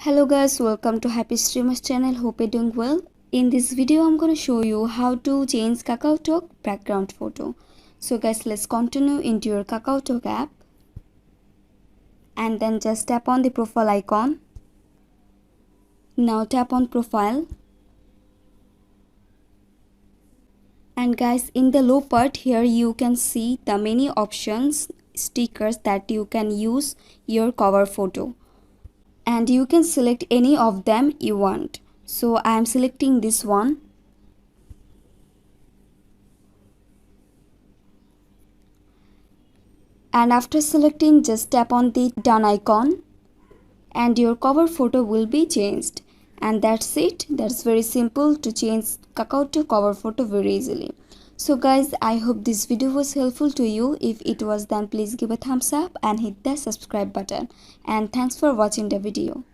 Hello guys, welcome to Happy Streamers channel. Hope you're doing well. In this video I'm going to show you how to change KakaoTalk background photo. So guys, let's continue into your KakaoTalk app and then just tap on the profile icon. Now tap on profile. And guys, in the low part here you can see the many options, stickers that you can use your cover photo. And you can select any of them you want. So I am selecting this one. And after selecting, just tap on the done icon and your cover photo will be changed. And that's it. That's very simple to change Kakao to cover photo very easily. So guys, I hope this video was helpful to you. If it was, then please give a thumbs up and hit the subscribe button. And thanks for watching the video.